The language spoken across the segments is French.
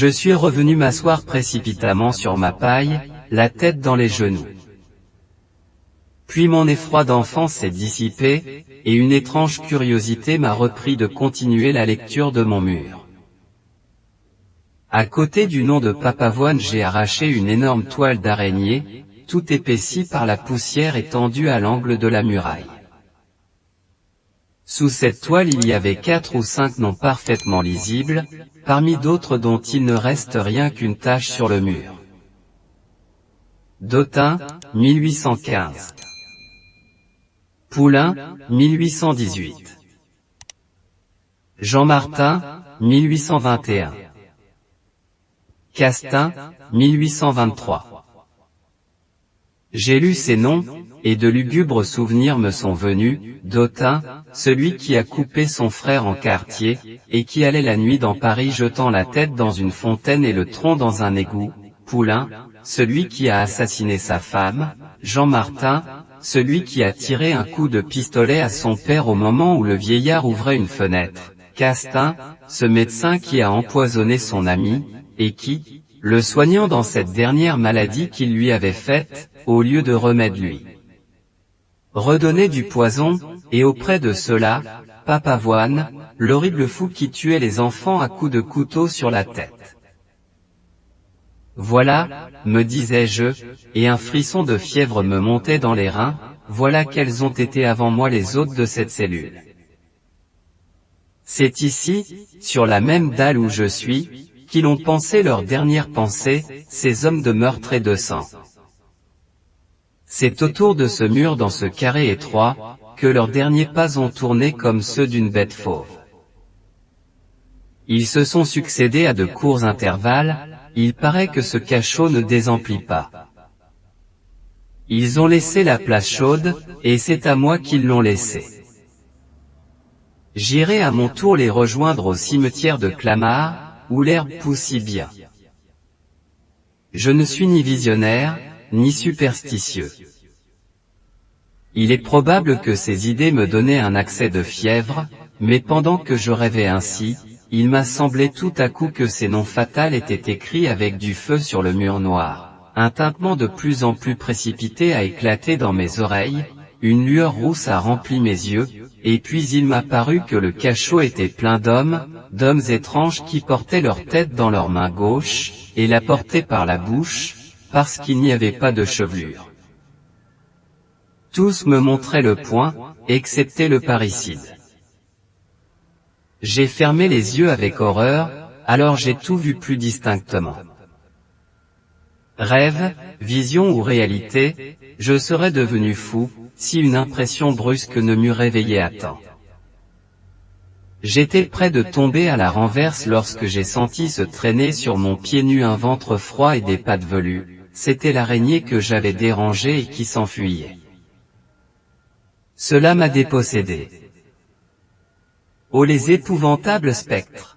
Je suis revenu m'asseoir précipitamment sur ma paille, la tête dans les genoux. Puis mon effroi d'enfant s'est dissipé, et une étrange curiosité m'a repris de continuer la lecture de mon mur. À côté du nom de Papavoine, j'ai arraché une énorme toile d'araignée, toute épaissie par la poussière étendue à l'angle de la muraille. Sous cette toile il y avait 4 ou 5 noms parfaitement lisibles, parmi d'autres dont il ne reste rien qu'une tache sur le mur. Dautin, 1815. Poulain, 1818. Jean Martin, 1821. Castin, 1823. J'ai lu ces noms, et de lugubres souvenirs me sont venus. Dautin, celui qui a coupé son frère en quartier, et qui allait la nuit dans Paris jetant la tête dans une fontaine et le tronc dans un égout. Poulain, celui qui a assassiné sa femme. Jean Martin, celui qui a tiré un coup de pistolet à son père au moment où le vieillard ouvrait une fenêtre. Castin, ce médecin qui a empoisonné son ami, et qui, le soignant dans cette dernière maladie qu'il lui avait faite, au lieu de remède lui redonnait du poison, et auprès de cela, Papavoine, l'horrible fou qui tuait les enfants à coups de couteau sur la tête. Voilà, me disais-je, et un frisson de fièvre me montait dans les reins, voilà quels ont été avant moi les hôtes de cette cellule. C'est ici, sur la même dalle où je suis, qu'ils ont pensé leur dernière pensée, ces hommes de meurtre et de sang. C'est autour de ce mur dans ce carré étroit, que leurs derniers pas ont tourné comme ceux d'une bête fauve. Ils se sont succédé à de courts intervalles, il paraît que ce cachot ne désemplit pas. Ils ont laissé la place chaude, et c'est à moi qu'ils l'ont laissée. J'irai à mon tour les rejoindre au cimetière de Clamart, où l'herbe pousse si bien. Je ne suis ni visionnaire, ni superstitieux. Il est probable que ces idées me donnaient un accès de fièvre, mais pendant que je rêvais ainsi, il m'a semblé tout à coup que ces noms fatals étaient écrits avec du feu sur le mur noir. Un tintement de plus en plus précipité a éclaté dans mes oreilles, une lueur rousse a rempli mes yeux, et puis il m'a paru que le cachot était plein d'hommes étranges qui portaient leur tête dans leur main gauche, et la portaient par la bouche, parce qu'il n'y avait pas de chevelure. Tous me montraient le poing, excepté le parricide. J'ai fermé les yeux avec horreur, alors j'ai tout vu plus distinctement. Rêve, vision ou réalité, je serais devenu fou, si une impression brusque ne m'eût réveillé à temps. J'étais près de tomber à la renverse lorsque j'ai senti se traîner sur mon pied nu un ventre froid et des pattes velues. C'était l'araignée que j'avais dérangée et qui s'enfuyait. Cela m'a dépossédé. Oh les épouvantables spectres!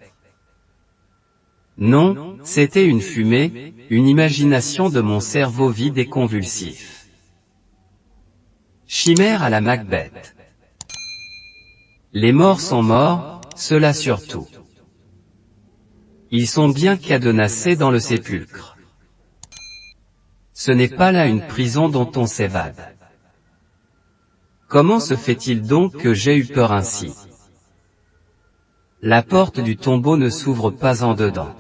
Non, c'était une fumée, une imagination de mon cerveau vide et convulsif. Chimère à la Macbeth. Les morts sont morts, cela surtout. Ils sont bien cadenassés dans le sépulcre. Ce n'est pas là une prison dont on s'évade. Comment se fait-il donc que j'ai eu peur ainsi? La porte du tombeau ne s'ouvre pas en dedans.